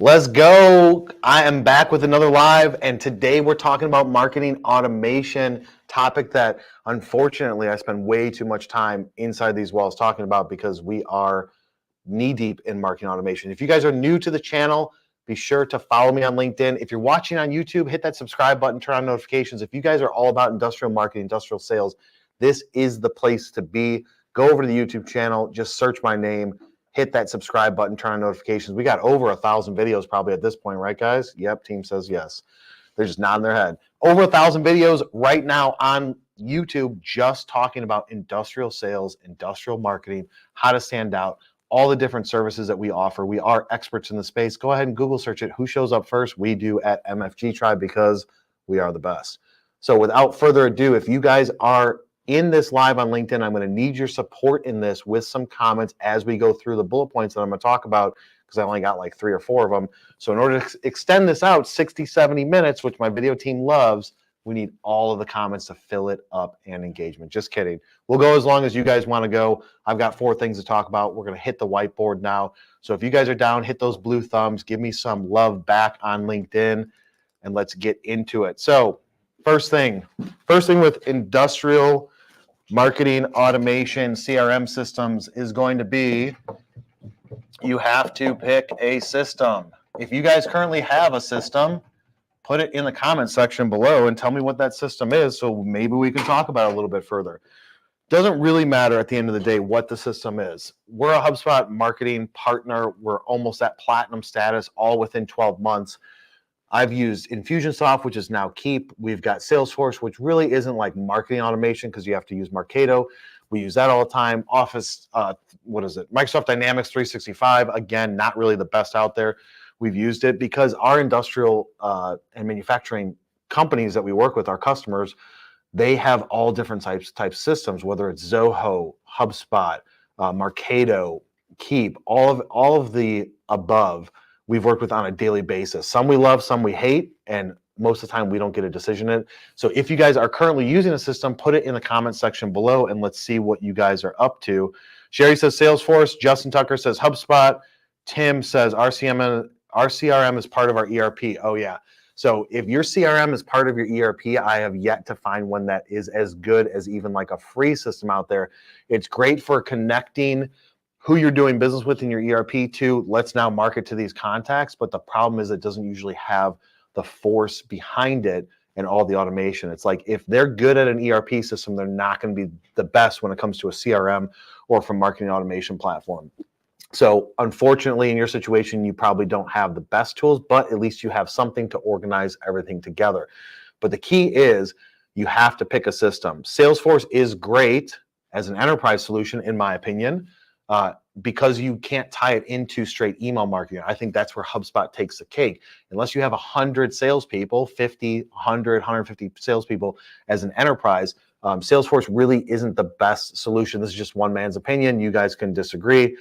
Let's go. I am back with another live, and today we're talking about marketing automation, topic that unfortunately I spend way too much time inside these walls talking about because we are knee deep in marketing automation. If you guys are new to the channel, be sure to follow me on LinkedIn. If you're watching on YouTube, hit that subscribe button, turn on notifications. If you guys are all about industrial marketing, industrial sales, this is the place to be. Go over to the YouTube channel, just search my name, hit that subscribe button, turn on notifications. We got over 1,000 videos probably at this point, right, guys? Yep, team says yes. They're just nodding their head. Over 1,000 videos right now on YouTube just talking about industrial sales, industrial marketing, how to stand out, all the different services that we offer. We are experts in the space. Go ahead and Google search it. Who shows up first? We do at MFG Tribe because we are the best. So without further ado, if you guys are in this live on LinkedIn, I'm going to need your support in this with some comments as we go through the bullet points that I'm going to talk about because I only got like 3 or 4 of them. So in order to extend this out 60, 70 minutes, which my video team loves, we need all of the comments to fill it up and engagement. Just kidding. We'll go as long as you guys want to go. I've got 4 things to talk about. We're going to hit the whiteboard now. So if you guys are down, hit those blue thumbs. Give me some love back on LinkedIn, and let's get into it. So first thing with industrial marketing automation CRM systems is going to be you have to pick a system. If you guys currently have a system, put it in the comment section below and tell me what that system is so maybe we can talk about it a little bit further. Doesn't really matter at the end of the day what the system is. We're a HubSpot marketing partner. We're almost at platinum status, all within 12 months. I've used Infusionsoft, which is now Keep. We've got Salesforce, which really isn't like marketing automation because you have to use Marketo. We use that all the time. Office, Microsoft Dynamics 365. Again, not really the best out there. We've used it because our industrial and manufacturing companies that we work with, our customers, they have all different types systems, whether it's Zoho, HubSpot, Marketo, Keep, all of the above. We've worked with on a daily basis. Some we love, some we hate, and most of the time we don't get a decision in it. So if you guys are currently using a system, put it in the comment section below and let's see what you guys are up to. Sherry says Salesforce. Justin Tucker says HubSpot. Tim says our CRM is part of our ERP. Oh yeah. So if your CRM is part of your ERP, I have yet to find one that is as good as even like a free system out there. It's great for connecting who you're doing business with in your ERP to, let's now market to these contacts. But the problem is it doesn't usually have the force behind it and all the automation. It's like if they're good at an ERP system, they're not going to be the best when it comes to a CRM or from marketing automation platform. So unfortunately, in your situation, you probably don't have the best tools, but at least you have something to organize everything together. But the key is you have to pick a system. Salesforce is great as an enterprise solution, in my opinion, because you can't tie it into straight email marketing. I think that's where HubSpot takes the cake. Unless you have 100 salespeople, 50, 100, 150 salespeople as an enterprise, Salesforce really isn't the best solution. This is just one man's opinion. You guys can disagree.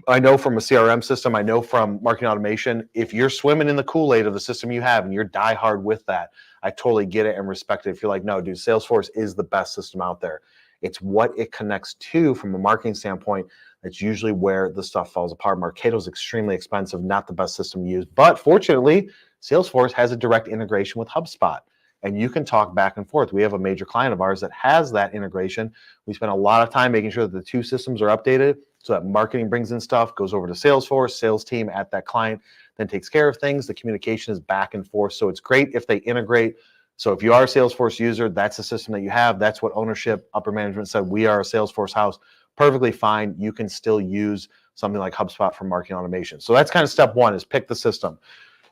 I know from a CRM system, I know from marketing automation, if you're swimming in the Kool-Aid of the system you have and you're diehard with that, I totally get it and respect it. If you're like, no, dude, Salesforce is the best system out there. It's what it connects to from a marketing standpoint. That's usually where the stuff falls apart. Marketo is extremely expensive, not the best system to use. But fortunately, Salesforce has a direct integration with HubSpot. And you can talk back and forth. We have a major client of ours that has that integration. We spend a lot of time making sure that the 2 systems are updated so that marketing brings in stuff, goes over to Salesforce, sales team at that client, then takes care of things. The communication is back and forth. So it's great if they integrate. So if you are a Salesforce user, that's the system that you have. That's what ownership, upper management said. We are a Salesforce house. Perfectly fine. You can still use something like HubSpot for marketing automation. So that's kind of step 1 is pick the system.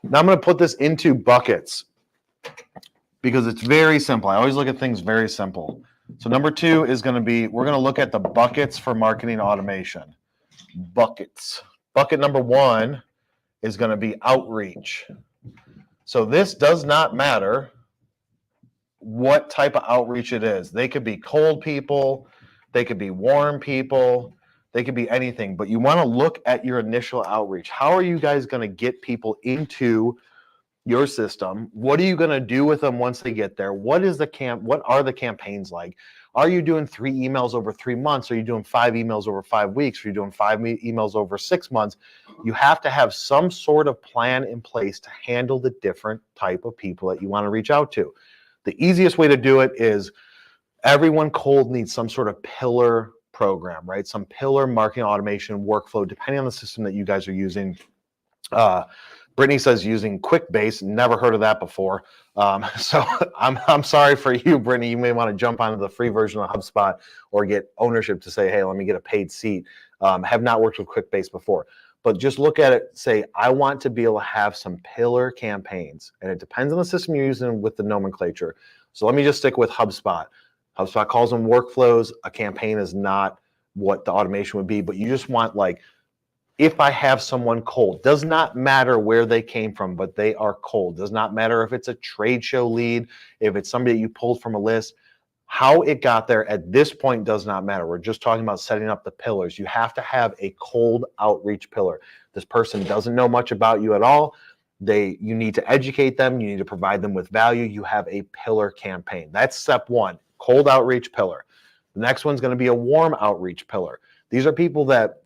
Now I'm going to put this into buckets because it's very simple. I always look at things very simple. So number 2 is going to be, we're going to look at the buckets for marketing automation. Buckets. Bucket number 1 is going to be outreach. So this does not matter what type of outreach it is. They could be cold people, they could be warm people, they could be anything, but you want to look at your initial outreach. How are you guys going to get people into your system? What are you going to do with them once they get there? What are the campaigns like? Are you doing 3 emails over 3 months? Are you doing 5 emails over 5 weeks? Are you doing 5 emails over 6 months? You have to have some sort of plan in place to handle the different type of people that you want to reach out to. The easiest way to do it is everyone cold needs some sort of pillar program, right? Some pillar marketing automation workflow, depending on the system that you guys are using. Brittany says using QuickBase. Never heard of that before. So I'm sorry for you, Brittany. You may want to jump onto the free version of HubSpot or get ownership to say, hey, let me get a paid seat. Have not worked with QuickBase before. But just look at it, say, I want to be able to have some pillar campaigns. And it depends on the system you're using with the nomenclature. So let me just stick with HubSpot. HubSpot calls them workflows. A campaign is not what the automation would be, but you just want, like, if I have someone cold, does not matter where they came from, but they are cold. Does not matter if it's a trade show lead, if it's somebody that you pulled from a list, how it got there at this point does not matter. We're just talking about setting up the pillars. You have to have a cold outreach pillar. This person doesn't know much about you at all. You need to educate them. You need to provide them with value. You have a pillar campaign. That's step one, cold outreach pillar. The next one's going to be a warm outreach pillar. These are people that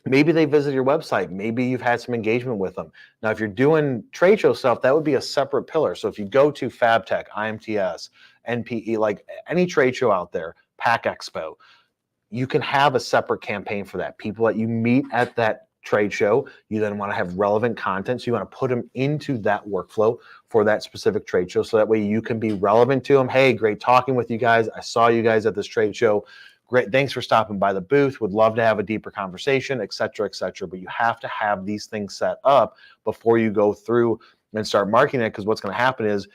maybe they visit your website. Maybe you've had some engagement with them. Now, if you're doing trade show stuff, that would be a separate pillar. So if you go to FabTech, IMTS, NPE, like any trade show out there, Pack Expo, you can have a separate campaign for that. People that you meet at that trade show, you then want to have relevant content. So you want to put them into that workflow for that specific trade show. So that way you can be relevant to them. Hey, great talking with you guys. I saw you guys at this trade show. Great, thanks for stopping by the booth. Would love to have a deeper conversation, et cetera, et cetera. But you have to have these things set up before you go through and start marketing it, because what's going to happen is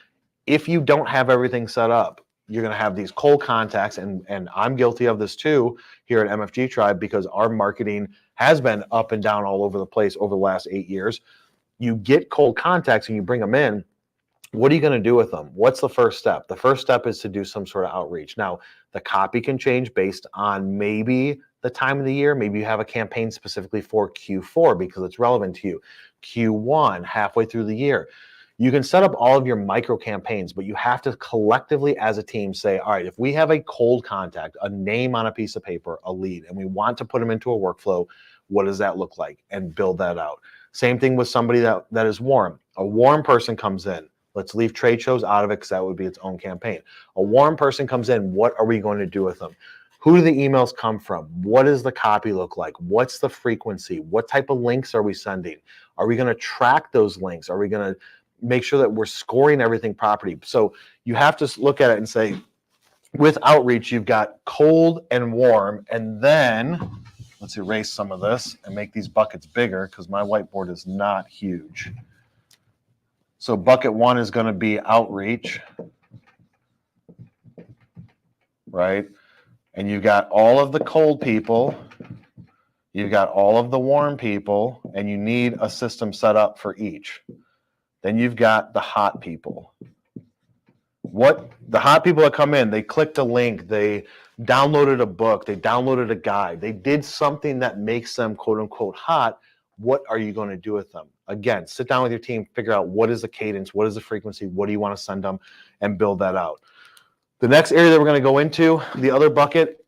if you don't have everything set up, you're going to have these cold contacts, and I'm guilty of this too here at MFG Tribe, because our marketing has been up and down all over the place over the last 8 years. You get cold contacts and you bring them in. What are you going to do with them? What's the first step? The first step is to do some sort of outreach. Now, the copy can change based on maybe the time of the year. Maybe you have a campaign specifically for Q4 because it's relevant to you. Q1, halfway through the year. You can set up all of your micro campaigns, but you have to collectively as a team say, all right, if we have a cold contact, a name on a piece of paper, a lead, and we want to put them into a workflow, what does that look like? And build that out. Same thing with somebody that is warm. A warm person comes in. Let's leave trade shows out of it because that would be its own campaign. A warm person comes in. What are we going to do with them? Who do the emails come from? What does the copy look like? What's the frequency? What type of links are we sending? Are we going to track those links? Are we going to make sure that we're scoring everything properly? So you have to look at it and say, with outreach, you've got cold and warm. And then let's erase some of this and make these buckets bigger because my whiteboard is not huge. So bucket one is going to be outreach, right? And you've got all of the cold people, you've got all of the warm people, and you need a system set up for each. Then you've got the hot people. What the hot people that come in, they clicked a link, they downloaded a book, they downloaded a guide, they did something that makes them quote unquote hot. What are you going to do with them? Again, sit down with your team, figure out what is the cadence, what is the frequency, what do you want to send them, and build that out. The next area that we're going to go into, the other bucket,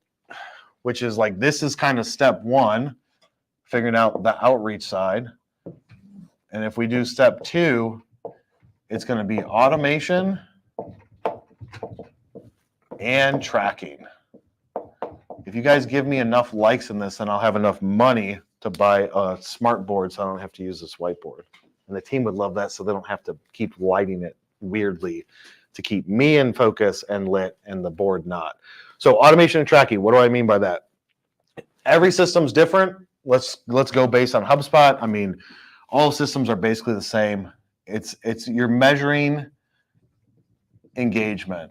which is like, this is kind of step one, figuring out the outreach side. And if we do step two, it's going to be automation and tracking. If you guys give me enough likes in this, then I'll have enough money to buy a smart board so I don't have to use this whiteboard. And the team would love that so they don't have to keep lighting it weirdly to keep me in focus and lit and the board not. So automation and tracking, what do I mean by that? Every system's different. Let's go based on HubSpot. I mean, all systems are basically the same. It's you're measuring engagement,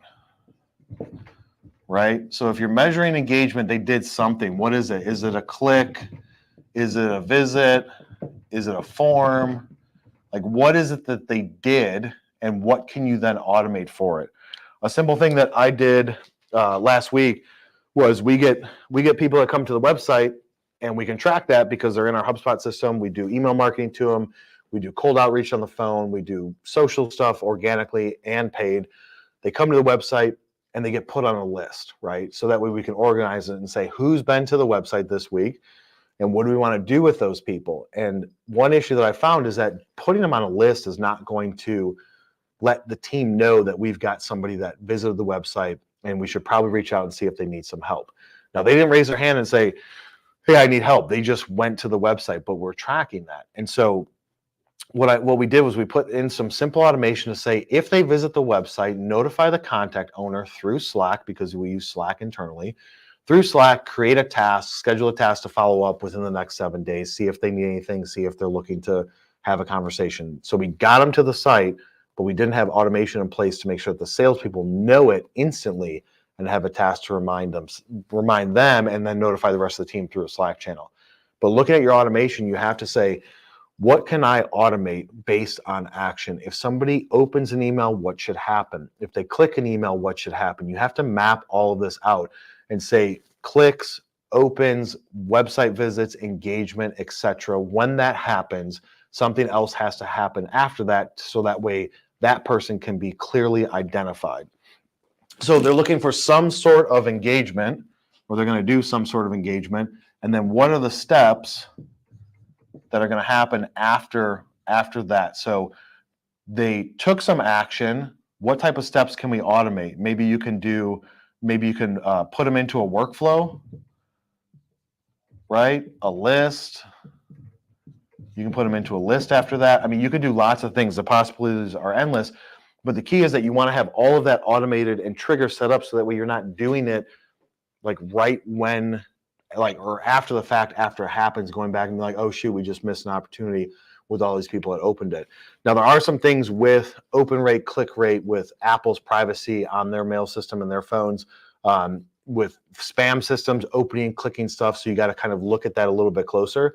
right? So if you're measuring engagement, they did something. What is it? Is it a click? Is it a visit? Is it a form? Like, what is it that they did, and what can you then automate for it? A simple thing that I did last week was we get people that come to the website, and we can track that because they're in our HubSpot system. We do email marketing to them. We do cold outreach on the phone. We do social stuff organically and paid. They come to the website, and they get put on a list, right? So that way we can organize it and say, who's been to the website this week and what do we want to do with those people? And one issue that I found is that putting them on a list is not going to let the team know that we've got somebody that visited the website and we should probably reach out and see if they need some help. Now, they didn't raise their hand and say, hey, I need help. They just went to the website, but we're tracking that. And so what we did was we put in some simple automation to say, if they visit the website, notify the contact owner through Slack, because we use Slack internally. Through Slack, create a task, schedule a task to follow up within the next 7 days, see if they need anything, see if they're looking to have a conversation. So we got them to the site, but we didn't have automation in place to make sure that the salespeople know it instantly and have a task to remind them, and then notify the rest of the team through a Slack channel. But looking at your automation, you have to say, what can I automate based on action? If somebody opens an email, what should happen? If they click an email, what should happen? You have to map all of this out and say clicks, opens, website visits, engagement, etc. When that happens, something else has to happen after that, so that way that person can be clearly identified. So they're looking for some sort of engagement, or they're going to do some sort of engagement, and then what are the steps that are going to happen after that? So they took some action. What type of steps can we automate? Maybe you can put them into a workflow, right? A list. You can put them into a list after that. I mean, you could do lots of things. The possibilities are endless, but the key is that you want to have all of that automated and trigger set up, so that way you're not doing it like right when, like, or after the fact, after it happens, going back and be like, oh shoot, we just missed an opportunity with all these people that opened it. Now, there are some things with open rate, click rate, with Apple's privacy on their mail system and their phones, with spam systems, opening, clicking stuff. So you got to kind of look at that a little bit closer.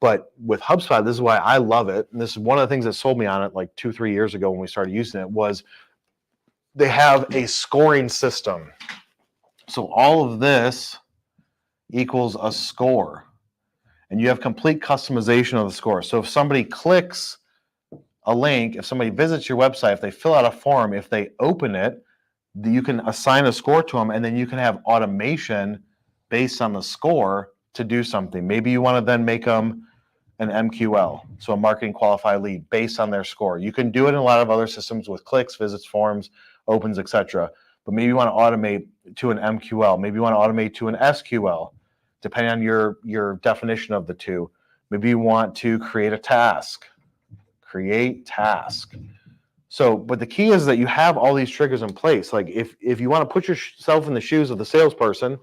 But with HubSpot, this is why I love it. And this is one of the things that sold me on it like 2-3 years ago when we started using it, was they have a scoring system. So all of this equals a score, and you have complete customization of the score. So if somebody clicks a link, if somebody visits your website, if they fill out a form, if they open it, you can assign a score to them, and then you can have automation based on the score to do something. Maybe you want to then make them an MQL, so a marketing qualified lead, based on their score. You can do it in a lot of other systems with clicks, visits, forms, opens, etc. But maybe you want to automate to an MQL. Maybe you want to automate to an SQL, depending on your definition of the two. Maybe you want to create a task. Create task. So, but the key is that you have all these triggers in place. Like if you want to put yourself in the shoes of the salesperson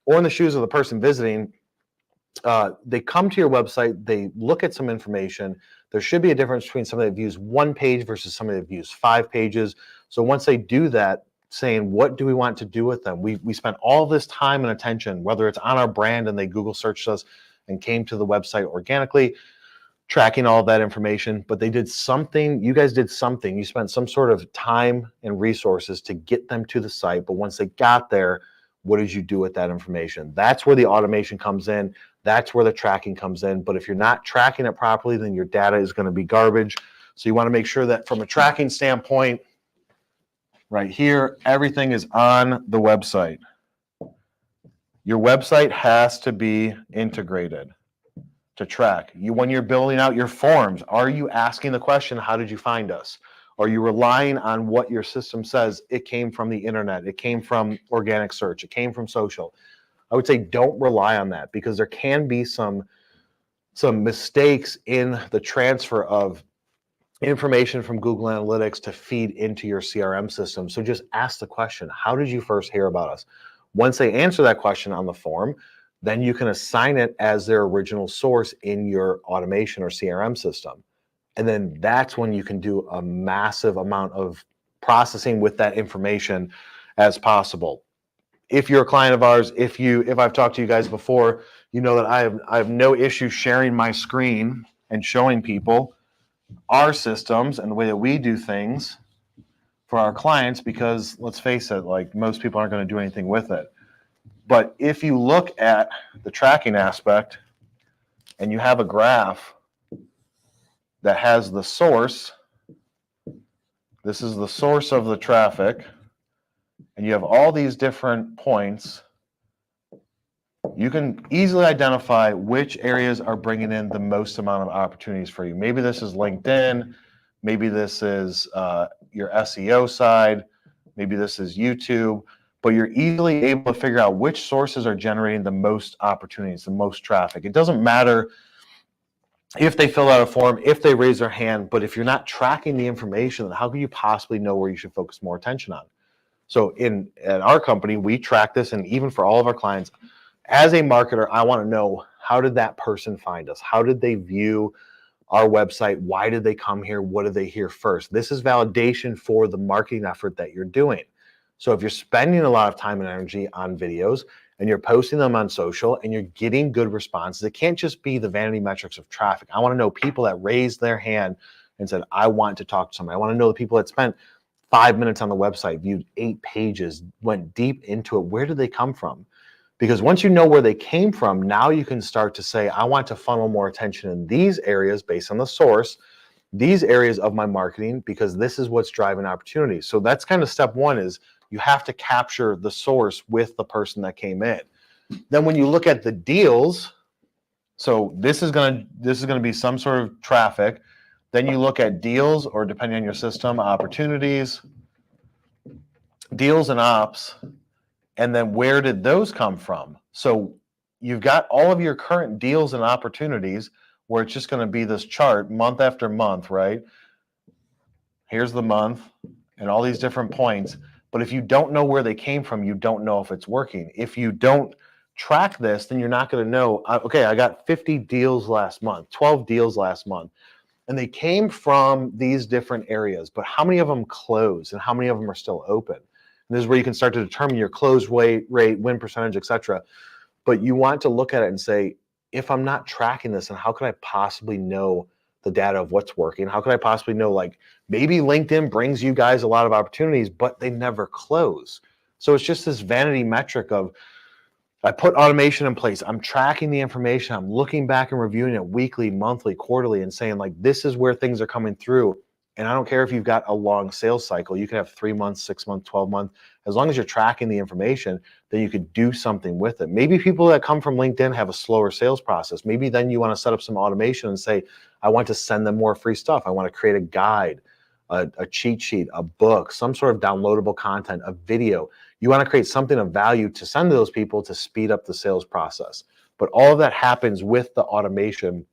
or in the shoes of the person visiting, they come to your website, they look at some information. There should be a difference between somebody that views 1 page versus somebody that views 5 pages. So once they do that, saying, what do we want to do with them? We spent all this time and attention, whether it's on our brand and they Google searched us and came to the website organically, tracking all of that information, but they did something, you guys did something, you spent some sort of time and resources to get them to the site, but once they got there, what did you do with that information? That's where the automation comes in. That's where the tracking comes in. But if you're not tracking it properly, then your data is going to be garbage. So you want to make sure that from a tracking standpoint, right here, everything is on the website. Your website has to be integrated to track. When you're building out your forms, are you asking the question, how did you find us? Are you relying on what your system says? It came from the internet. It came from organic search. It came from social. I would say don't rely on that, because there can be some mistakes in the transfer of information from Google Analytics to feed into your CRM system. So just ask the question, how did you first hear about us? Once they answer that question on the form, then you can assign it as their original source in your automation or CRM system. And then that's when you can do a massive amount of processing with that information as possible. If you're a client of ours, if I've talked to you guys before, you know that I have no issue sharing my screen and showing people our systems and the way that we do things for our clients, because let's face it, like most people aren't going to do anything with it. But if you look at the tracking aspect and you have a graph that has the source, this is the source of the traffic, and you have all these different points, you can easily identify which areas are bringing in the most amount of opportunities for you. Maybe this is LinkedIn, maybe this is your SEO side, maybe this is YouTube, but you're easily able to figure out which sources are generating the most opportunities, the most traffic. It doesn't matter if they fill out a form, if they raise their hand, but if you're not tracking the information, then how can you possibly know where you should focus more attention on? So at our company, we track this, and even for all of our clients, as a marketer, I want to know, how did that person find us? How did they view our website? Why did they come here? What did they hear first? This is validation for the marketing effort that you're doing. So if you're spending a lot of time and energy on videos and you're posting them on social and you're getting good responses, it can't just be the vanity metrics of traffic. I want to know people that raised their hand and said, I want to talk to somebody. I want to know the people that spent 5 minutes on the website, viewed 8 pages, went deep into it. Where did they come from? Because once you know where they came from, now you can start to say, I want to funnel more attention in these areas based on the source, these areas of my marketing, because this is what's driving opportunities. So that's kind of step one, is you have to capture the source with the person that came in. Then when you look at the deals, so this is gonna be some sort of traffic. Then you look at deals, or depending on your system, opportunities, deals and ops. And then where did those come from? So you've got all of your current deals and opportunities where it's just going to be this chart month after month, right? Here's the month and all these different points. But if you don't know where they came from, you don't know if it's working. If you don't track this, then you're not going to know, okay, I got 50 deals last month, 12 deals last month, and they came from these different areas, but how many of them closed and how many of them are still open? This is where you can start to determine your close rate, win percentage, etc. But you want to look at it and say, if I'm not tracking this, then how could I possibly know the data of what's working? How could I possibly know, like, maybe LinkedIn brings you guys a lot of opportunities, but they never close. So it's just this vanity metric of, I put automation in place, I'm tracking the information, I'm looking back and reviewing it weekly, monthly, quarterly, and saying, like, this is where things are coming through. And I don't care if you've got a long sales cycle, you can have 3 months, 6 months, 12 months. As long as you're tracking the information, then you could do something with it. Maybe people that come from LinkedIn have a slower sales process. Maybe then you want to set up some automation and say, I want to send them more free stuff. I want to create a guide, a cheat sheet, a book, some sort of downloadable content, a video. You want to create something of value to send to those people to speed up the sales process. But all of that happens with the automation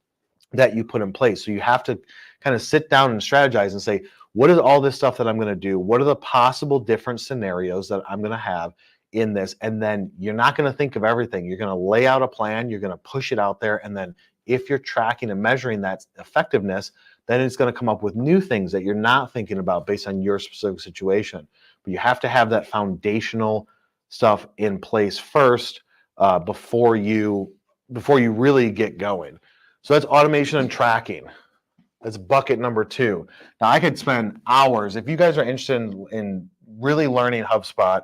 that you put in place. So you have to kind of sit down and strategize and say, what is all this stuff that I'm going to do? What are the possible different scenarios that I'm going to have in this? And then you're not going to think of everything. You're going to lay out a plan. You're going to push it out there. And then if you're tracking and measuring that effectiveness, then it's going to come up with new things that you're not thinking about based on your specific situation. But you have to have that foundational stuff in place first before you really get going. So that's automation and tracking. That's bucket number 2. Now I could spend hours. If you guys are interested in really learning HubSpot,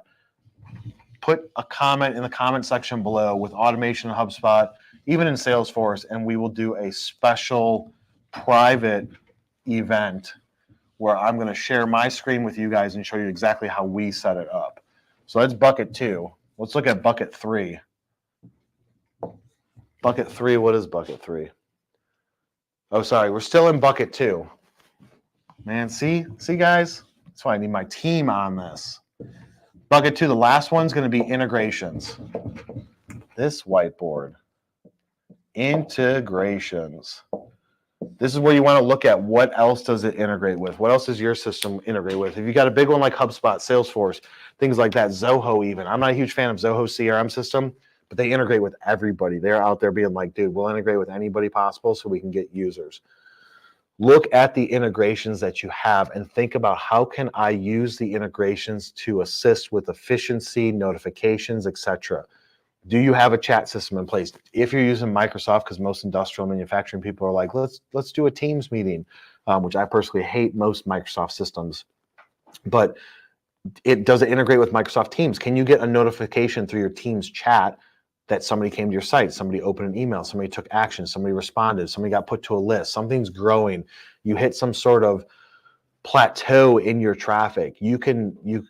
put a comment in the comment section below with automation in HubSpot, even in Salesforce, and we will do a special private event where I'm going to share my screen with you guys and show you exactly how we set it up. So that's bucket 2. Let's look at bucket 3. Bucket 3, what is bucket 3? Oh, sorry, we're still in bucket 2. Man, see guys? That's why I need my team on this. Bucket 2, the last one's going to be integrations. This whiteboard. Integrations. This is where you want to look at what else does it integrate with? What else does your system integrate with? If you got a big one like HubSpot, Salesforce, things like that, Zoho even. I'm not a huge fan of Zoho CRM system, but they integrate with everybody. They're out there being like, dude, we'll integrate with anybody possible so we can get users. Look at the integrations that you have and think about, how can I use the integrations to assist with efficiency, notifications, etc. Do you have a chat system in place? If you're using Microsoft, because most industrial manufacturing people are like, let's do a Teams meeting, which I personally hate most Microsoft systems. But does it integrate with Microsoft Teams? Can you get a notification through your Teams chat that somebody came to your site, somebody opened an email, somebody took action, somebody responded, somebody got put to a list, something's growing, you hit some sort of plateau in your traffic, you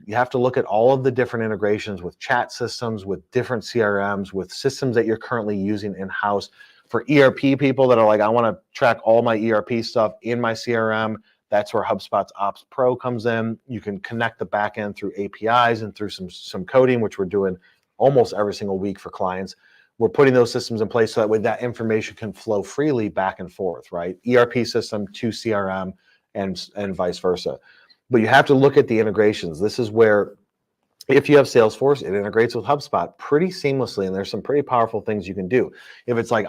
have to look at all of the different integrations with chat systems, with different CRMs, with systems that you're currently using in-house. For ERP people that are like, I want to track all my ERP stuff in my CRM, that's where HubSpot's Ops Pro comes in. You can connect the backend through APIs and through some coding, which we're doing almost every single week for clients. We're putting those systems in place so that way that information can flow freely back and forth, right? ERP system to CRM and vice versa. But you have to look at the integrations. This is where, if you have Salesforce, it integrates with HubSpot pretty seamlessly, and there's some pretty powerful things you can do. If it's like,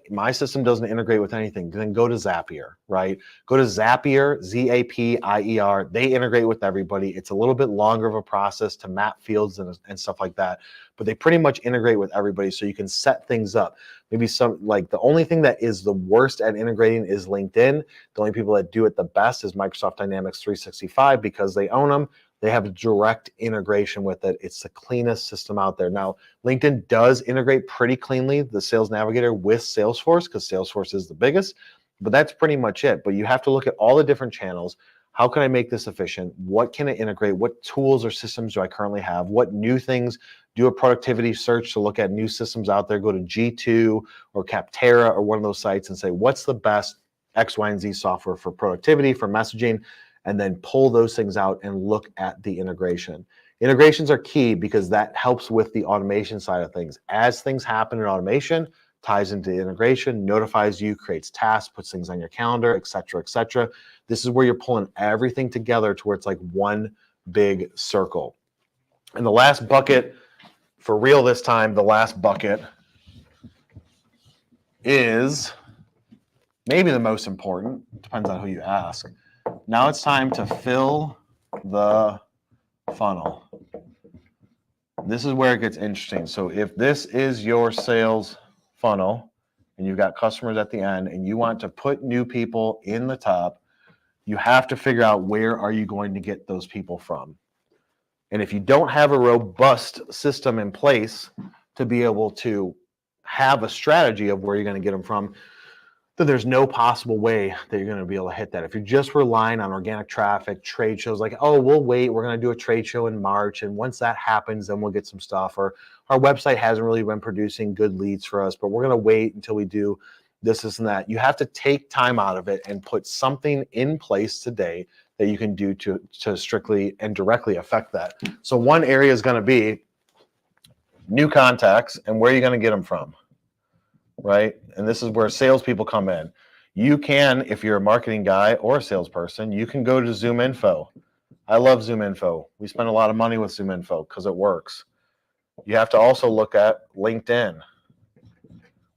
my system doesn't integrate with anything, then go to Zapier, right? Go to Zapier, Zapier. They integrate with everybody. It's a little bit longer of a process to map fields and stuff like that, but they pretty much integrate with everybody, so you can set things up. Maybe the only thing that is the worst at integrating is LinkedIn. The only people that do it the best is Microsoft Dynamics 365 because they own them. They have a direct integration with it. It's the cleanest system out there. Now, LinkedIn does integrate pretty cleanly, the Sales Navigator, with Salesforce, because Salesforce is the biggest, but that's pretty much it. But you have to look at all the different channels. How can I make this efficient? What can it integrate? What tools or systems do I currently have? What new things? Do a productivity search to look at new systems out there. Go to G2 or Capterra or one of those sites and say, what's the best X, Y, and Z software for productivity, for messaging? And then pull those things out and look at the integration. Integrations are key because that helps with the automation side of things. As things happen in automation, ties into the integration, notifies you, creates tasks, puts things on your calendar, et cetera, et cetera. This is where you're pulling everything together to where it's like one big circle. And the last bucket, for real this time, the last bucket is maybe the most important, depends on who you ask. Now it's time to fill the funnel. This is where it gets interesting. So if this is your sales funnel and you've got customers at the end and you want to put new people in the top, you have to figure out where are you going to get those people from. And if you don't have a robust system in place to be able to have a strategy of where you're going to get them from, then there's no possible way that you're going to be able to hit that. If you're just relying on organic traffic, trade shows, like, oh, we'll wait, we're going to do a trade show in March, and once that happens, then we'll get some stuff, or our website hasn't really been producing good leads for us, but we're going to wait until we do this, and that. You have to take time out of it and put something in place today that you can do to strictly and directly affect that. So one area is going to be new contacts and where you're going to get them from. Right? And this is where salespeople come in. You can, if you're a marketing guy or a salesperson, you can go to ZoomInfo. I love ZoomInfo. We spend a lot of money with ZoomInfo because it works. You have to also look at LinkedIn.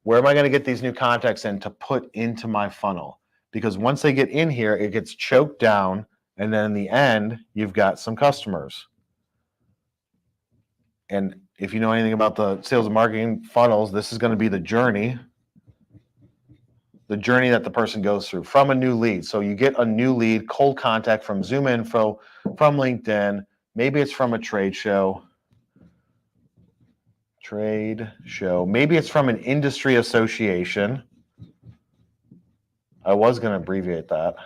Where am I going to get these new contacts in to put into my funnel? Because once they get in here, it gets choked down, and then in the end, you've got some customers. And if you know anything about the sales and marketing funnels, this is going to be the journey that the person goes through from a new lead. So you get a new lead, cold contact from ZoomInfo, from LinkedIn. Maybe it's from a trade show. Maybe it's from an industry association. I was going to abbreviate that,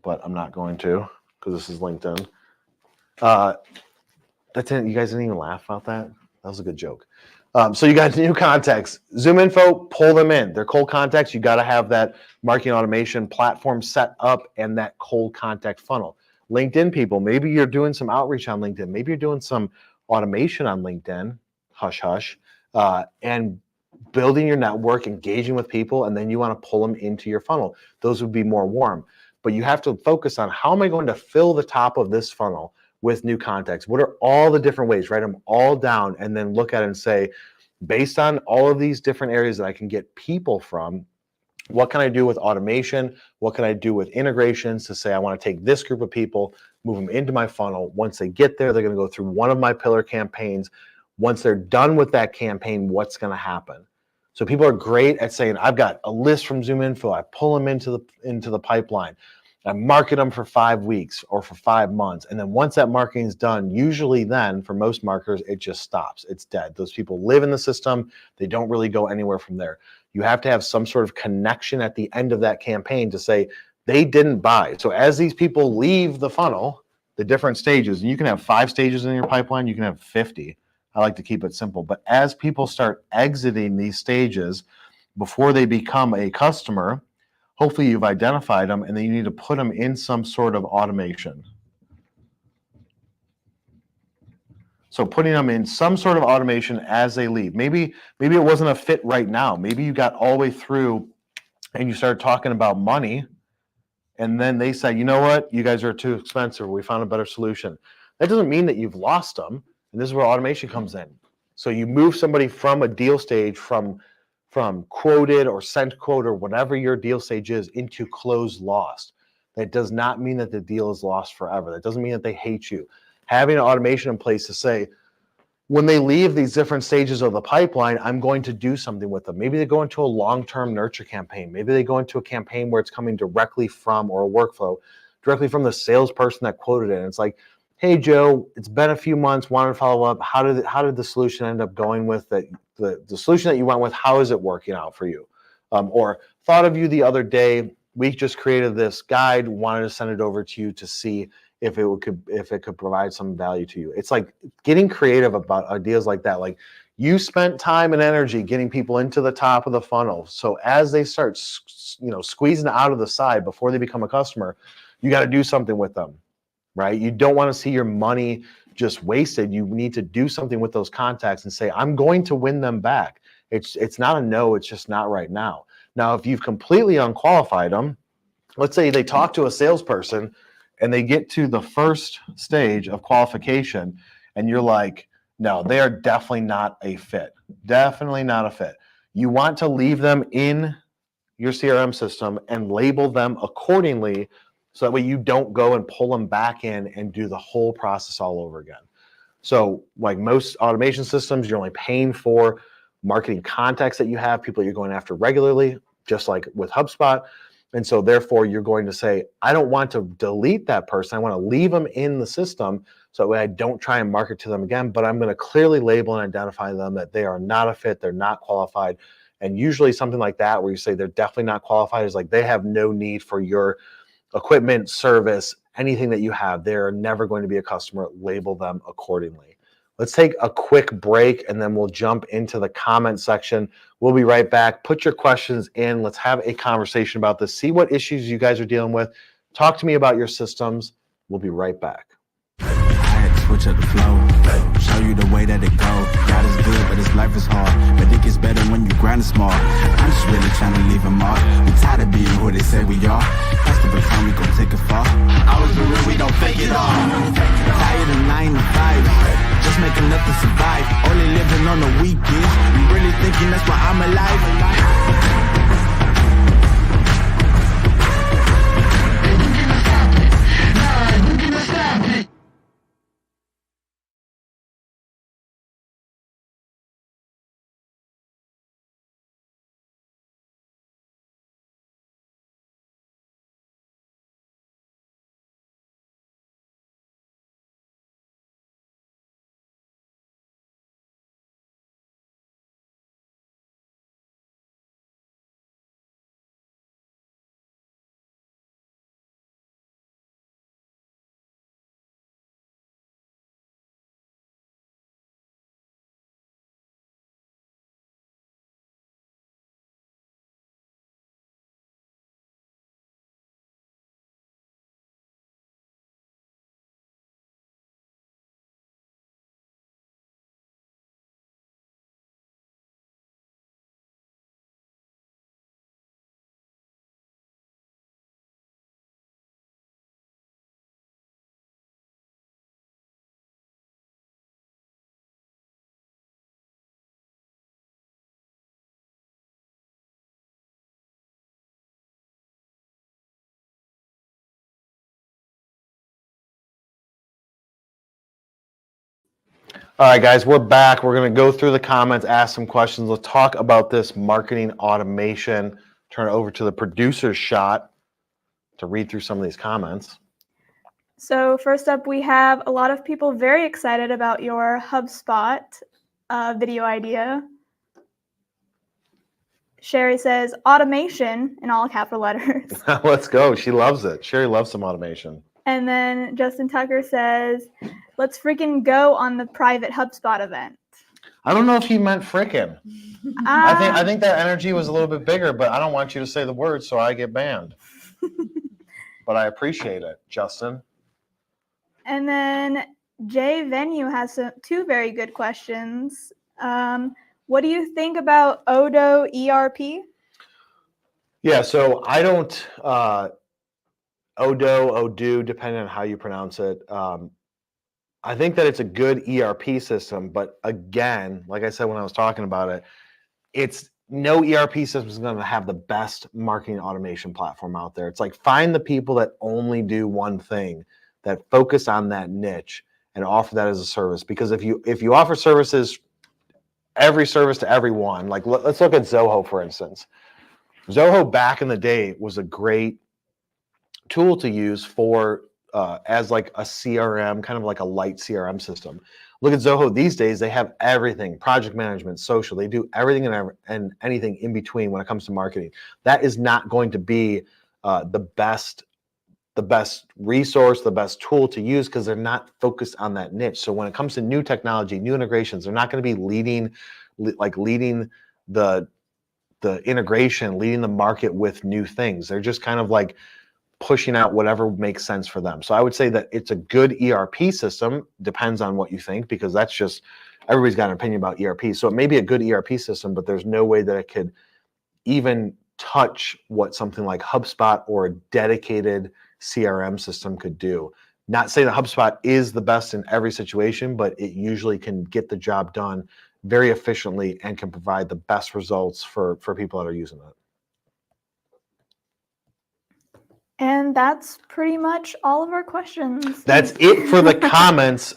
but I'm not going to because this is LinkedIn. That's it. You guys didn't even laugh about that? That was a good joke. So you got new contacts. ZoomInfo, pull them in. They're cold contacts. You got to have that marketing automation platform set up and that cold contact funnel. LinkedIn people, maybe you're doing some outreach on LinkedIn. Maybe you're doing some automation on LinkedIn, and building your network, engaging with people, and then you want to pull them into your funnel. Those would be more warm. But you have to focus on how am I going to fill the top of this funnel with new contacts? What are all the different ways? Write them all down and then look at it and say, based on all of these different areas that I can get people from, what can I do with automation? What can I do with integrations to say I want to take this group of people, move them into my funnel. Once they get there, they're going to go through one of my pillar campaigns. Once they're done with that campaign, what's going to happen? So people are great at saying, I've got a list from ZoomInfo. I pull them into the pipeline. I market them for 5 weeks or for 5 months. And then once that marketing is done, usually then for most marketers, it just stops. It's dead. Those people live in the system. They don't really go anywhere from there. You have to have some sort of connection at the end of that campaign to say, They didn't buy. So as these people leave the funnel, the different stages, and you can have 5 stages in your pipeline, you can have 50. I like to keep it simple. But as people start exiting these stages before they become a customer, hopefully you've identified them, and then you need to put them in some sort of automation. So putting them in some sort of automation as they leave. Maybe it wasn't a fit right now. Maybe you got all the way through and you started talking about money, and then they say, you know what, you guys are too expensive. We found a better solution. That doesn't mean that you've lost them. And this is where automation comes in. So you move somebody from a deal stage, from quoted or sent quote or whatever your deal stage is, into closed lost. That does not mean that the deal is lost forever. That doesn't mean that they hate you. Having an automation in place to say, when they leave these different stages of the pipeline, I'm going to do something with them. Maybe they go into a long-term nurture campaign. Maybe they go into a campaign where it's coming directly from, or a workflow, directly from the salesperson that quoted it. And it's like, hey, Joe, it's been a few months, wanted to follow up. How did the solution end up going with that? The solution that you went with, how is it working out for you? Or thought of you the other day. We just created this guide, wanted to send it over to you to see if it could provide some value to you. It's like getting creative about ideas like that. Like, you spent time and energy getting people into the top of the funnel. So as they start, squeezing out of the side before they become a customer, you got to do something with them, right? You don't want to see your money just wasted. You need to do something with those contacts and say, I'm going to win them back. It's not a no, it's just not right now. Now, if you've completely unqualified them, let's say they talk to a salesperson and they get to the first stage of qualification, and you're like, no, they are definitely not a fit. Definitely not a fit. You want to leave them in your CRM system and label them accordingly, so that way you don't go and pull them back in and do the whole process all over again. So like most automation systems, you're only paying for marketing contacts that you have, people you're going after regularly, just like with HubSpot. And so therefore you're going to say, I don't want to delete that person. I want to leave them in the system so that way I don't try and market to them again, but I'm going to clearly label and identify them that they are not a fit, they're not qualified. And usually something like that, where you say they're definitely not qualified, is like they have no need for your equipment, service, anything that you have. They're never going to be a customer. Label them accordingly. Let's take a quick break, and then we'll jump into the comment section. We'll be right back. Put your questions in. Let's have a conversation about this. See what issues you guys are dealing with. Talk to me about your systems. We'll be right back. I had to switch up the flow, show you the way that it goes. God is good, but his life is hard. But it gets better when you grind it small. I'm just really trying to leave a mark. We tired of being who they say we are. That's the time we gon' take a fall. Always be real, we don't fake it all. Tired of 9 to 5, just making enough to survive. Only living on the weekends. You really thinking that's why I'm alive? All right, guys, we're back. We're going to go through the comments, ask some questions. Let's talk about this marketing automation. Turn it over to the producer's shot to read through some of these comments. So first up, we have a lot of people very excited about your HubSpot video idea. Sherry says automation in all capital letters. Let's go. She loves it. Sherry loves some automation. And then Justin Tucker says, let's freaking go on the private HubSpot event. I don't know if he meant frickin'. I think that energy was a little bit bigger, but I don't want you to say the word, so I get banned. But I appreciate it, Justin. And then Jay Venue has two very good questions. What do you think about Odo ERP? Yeah, so I don't Odoo, depending on how you pronounce it. I think that it's a good ERP system, but again, like I said when I was talking about it, it's no ERP system is going to have the best marketing automation platform out there. It's like find the people that only do one thing, that focus on that niche and offer that as a service. Because if you offer services, every service to everyone, like let's look at Zoho, for instance. Zoho back in the day was a great tool to use for as like a CRM, kind of like a light CRM system. Look at Zoho these days; they have everything: project management, social. They do everything and anything in between when it comes to marketing. That is not going to be the best resource, the best tool to use because they're not focused on that niche. So when it comes to new technology, new integrations, they're not going to be leading the integration, leading the market with new things. They're just kind of like pushing out whatever makes sense for them. So I would say that it's a good ERP system. Depends on what you think, because that's just, everybody's got an opinion about ERP. So it may be a good ERP system, but there's no way that it could even touch what something like HubSpot or a dedicated CRM system could do. Not saying that HubSpot is the best in every situation, but it usually can get the job done very efficiently and can provide the best results for people that are using it. And that's pretty much all of our questions. That's it for the comments.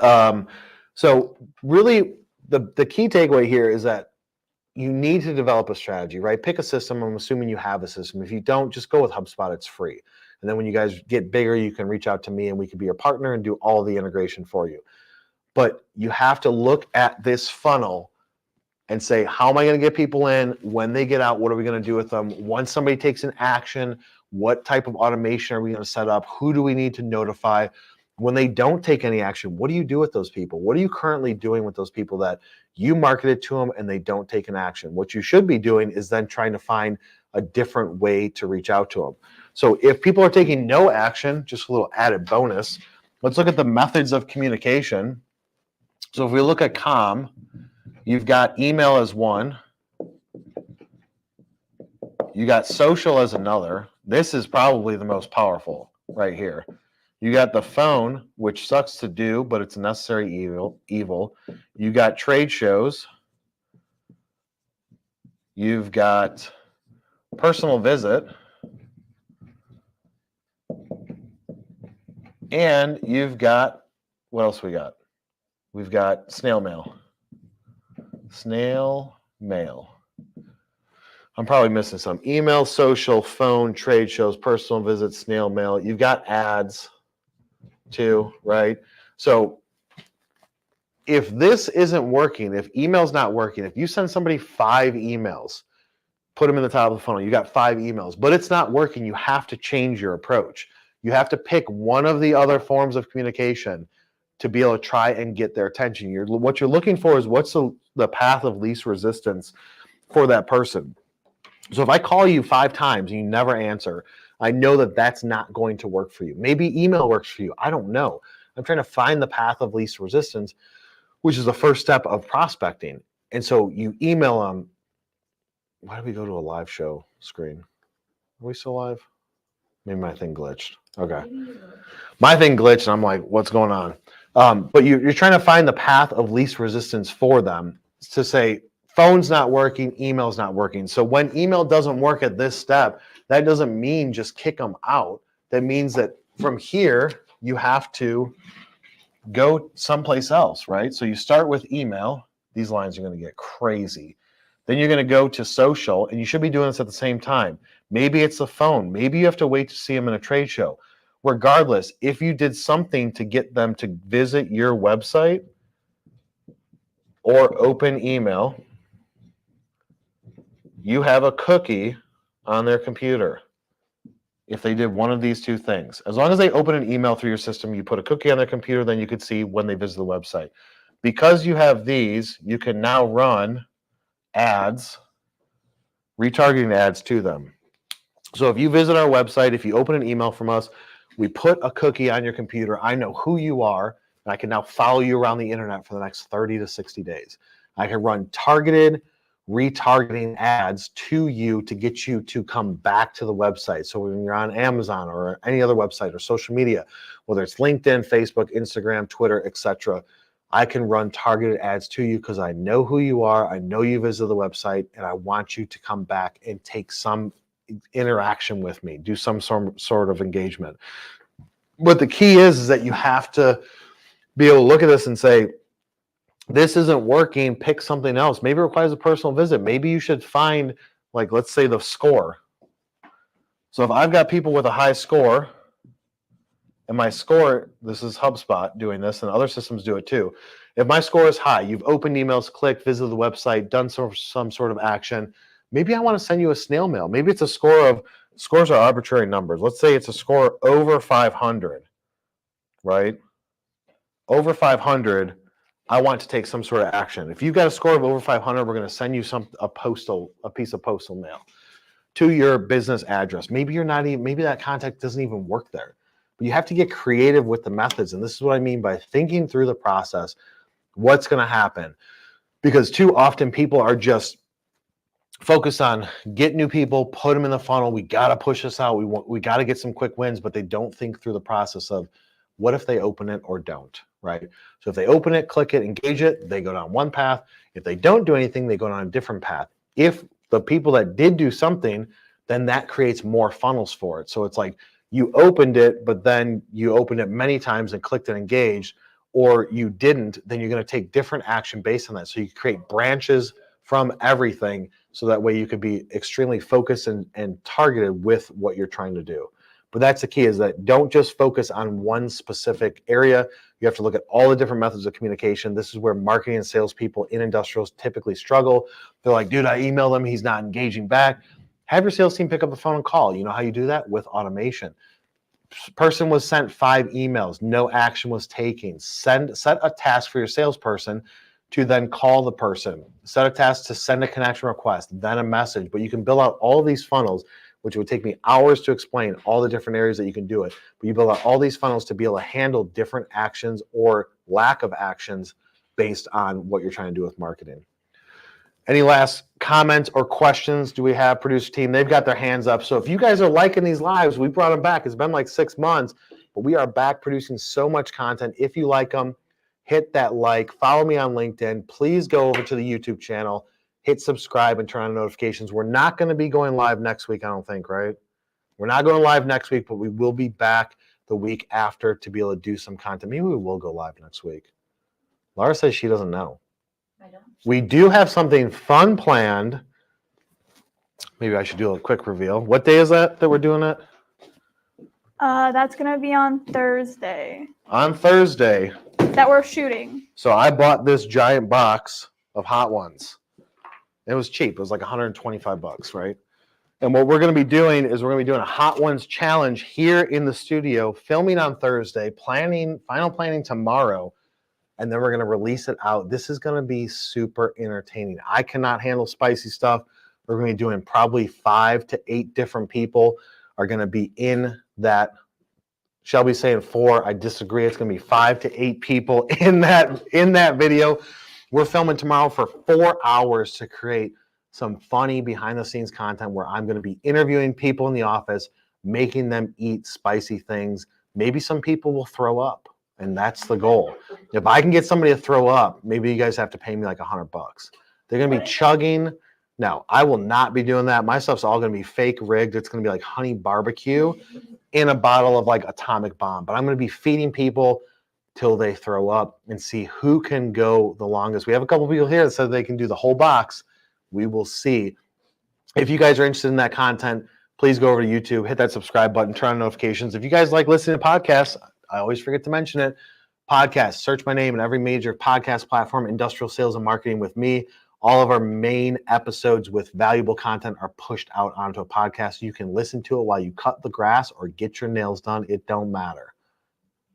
So really, the key takeaway here is that you need to develop a strategy, right? Pick a system. I'm assuming you have a system. If you don't, just go with HubSpot. It's free. And then when you guys get bigger, you can reach out to me and we can be your partner and do all the integration for you. But you have to look at this funnel and say, how am I going to get people in? When they get out, what are we going to do with them? Once somebody takes an action, what type of automation are we going to set up? Who do we need to notify? When they don't take any action, what do you do with those people? What are you currently doing with those people that you marketed to them and they don't take an action? What you should be doing is then trying to find a different way to reach out to them. So if people are taking no action, just a little added bonus, let's look at the methods of communication. So if we look at COM, you've got email as one. You got social as another. This is probably the most powerful right here. You got the phone, which sucks to do, but it's a necessary evil. You got trade shows. You've got personal visit. And you've got, what else we got? We've got snail mail. Snail mail. I'm probably missing some. Email, social, phone, trade shows, personal visits, snail mail. You've got ads too, right? So if this isn't working, if email's not working, if you send somebody 5 emails, put them in the top of the funnel, you got 5 emails, but it's not working, you have to change your approach. You have to pick one of the other forms of communication to be able to try and get their attention. What you're looking for is what's the path of least resistance for that person. So if I call you 5 times and you never answer, I know that that's not going to work for you. Maybe email works for you. I don't know. I'm trying to find the path of least resistance, which is the first step of prospecting. And so you email them. Why did we go to a live show screen? Are we still live? Maybe my thing glitched. Okay. My thing glitched and I'm like, what's going on? But you're trying to find the path of least resistance for them to say, phone's not working, email's not working. So when email doesn't work at this step, that doesn't mean just kick them out. That means that from here, you have to go someplace else, right? So you start with email. These lines are going to get crazy. Then you're going to go to social, and you should be doing this at the same time. Maybe it's the phone. Maybe you have to wait to see them in a trade show. Regardless, if you did something to get them to visit your website or open email, you have a cookie on their computer. If they did one of these two things, as long as they open an email through your system, you put a cookie on their computer, then you could see when they visit the website. Because you have these, you can now run ads, retargeting ads to them. So if you visit our website, if you open an email from us, we put a cookie on your computer. I know who you are, and I can now follow you around the internet for the next 30 to 60 days. I can run targeted retargeting ads to you to get you to come back to the website. So when you're on Amazon or any other website or social media, whether it's LinkedIn, Facebook, Instagram, Twitter, etc., I can run targeted ads to you because I know who you are, I know you visited the website, and I want you to come back and take some interaction with me, do some sort of engagement. But the key is that you have to be able to look at this and say, this isn't working, pick something else. Maybe it requires a personal visit. Maybe you should find, like, let's say the score. So if I've got people with a high score, and my score, this is HubSpot doing this, and other systems do it too. If my score is high, you've opened emails, clicked, visited the website, done some sort of action, maybe I want to send you a snail mail. Maybe it's a score of, scores are arbitrary numbers. Let's say it's a score over 500, right? Over 500, I want to take some sort of action. If you've got a score of over 500, we're going to send you a piece of postal mail to your business address. Maybe you're not even, maybe that contact doesn't even work there. But you have to get creative with the methods. And this is what I mean by thinking through the process. What's going to happen? Because too often people are just focused on get new people, put them in the funnel. We got to push this out. We got to get some quick wins, but they don't think through the process of what if they open it or don't, right? So if they open it, click it, engage it, they go down one path. If they don't do anything, they go down a different path. If the people that did do something, then that creates more funnels for it. So it's like you opened it, but then you opened it many times and clicked and engaged, or you didn't, then you're going to take different action based on that. So you create branches from everything, so that way you could be extremely focused and targeted with what you're trying to do. But that's the key, is that don't just focus on one specific area. You have to look at all the different methods of communication. This is where marketing and salespeople in industrials typically struggle. They're like, dude, I emailed him, he's not engaging back. Have your sales team pick up the phone and call. You know how you do that? With automation. Person was sent 5 emails, no action was taken. Set a task for your salesperson to then call the person. Set a task to send a connection request, then a message. But you can build out all these funnels, which would take me hours to explain all the different areas that you can do it. But you build out all these funnels to be able to handle different actions or lack of actions based on what you're trying to do with marketing. Any last comments or questions do we have? Producer team, they've got their hands up. So if you guys are liking these lives, we brought them back. It's been like 6 months, but we are back producing so much content. If you like them, hit that like, follow me on LinkedIn. Please go over to the YouTube channel, hit subscribe and turn on notifications. We're not going to be going live next week, I don't think, right? We're not going live next week, but we will be back the week after to be able to do some content. Maybe we will go live next week. Laura says she doesn't know. I don't. We do have something fun planned. Maybe I should do a quick reveal. What day is that we're doing it? That's going to be on Thursday On Thursday. that we're shooting. So I bought this giant box of Hot Ones. It was cheap. It was like $125, right? And what we're going to be doing is we're going to be doing a Hot Ones challenge here in the studio, filming on Thursday, final planning tomorrow, and then we're going to release it out. This is going to be super entertaining. I cannot handle spicy stuff. We're going to be doing probably 5 to 8 different people are going to be in that. Shelby's saying 4. I disagree. It's going to be 5 to 8 people in that video. We're filming tomorrow for 4 hours to create some funny behind the scenes content where I'm going to be interviewing people in the office, making them eat spicy things. Maybe some people will throw up, and that's the goal. If I can get somebody to throw up, maybe you guys have to pay me like $100. They're going to be chugging. No, I will not be doing that. My stuff's all going to be fake rigged. It's going to be like honey barbecue in a bottle of like Atomic Bomb. But I'm going to be feeding people till they throw up and see who can go the longest. We have a couple people here that said they can do the whole box. We will see. If you guys are interested in that content, please go over to YouTube, hit that subscribe button, turn on notifications. If you guys like listening to podcasts, I always forget to mention it. Podcasts, search my name in every major podcast platform, Industrial Sales and Marketing with me. All of our main episodes with valuable content are pushed out onto a podcast. You can listen to it while you cut the grass or get your nails done. It don't matter.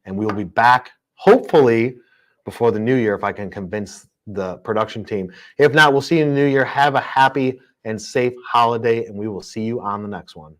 And we will be back, hopefully, before the new year if I can convince the production team. If not, we'll see you in the new year. Have a happy and safe holiday, and we will see you on the next one.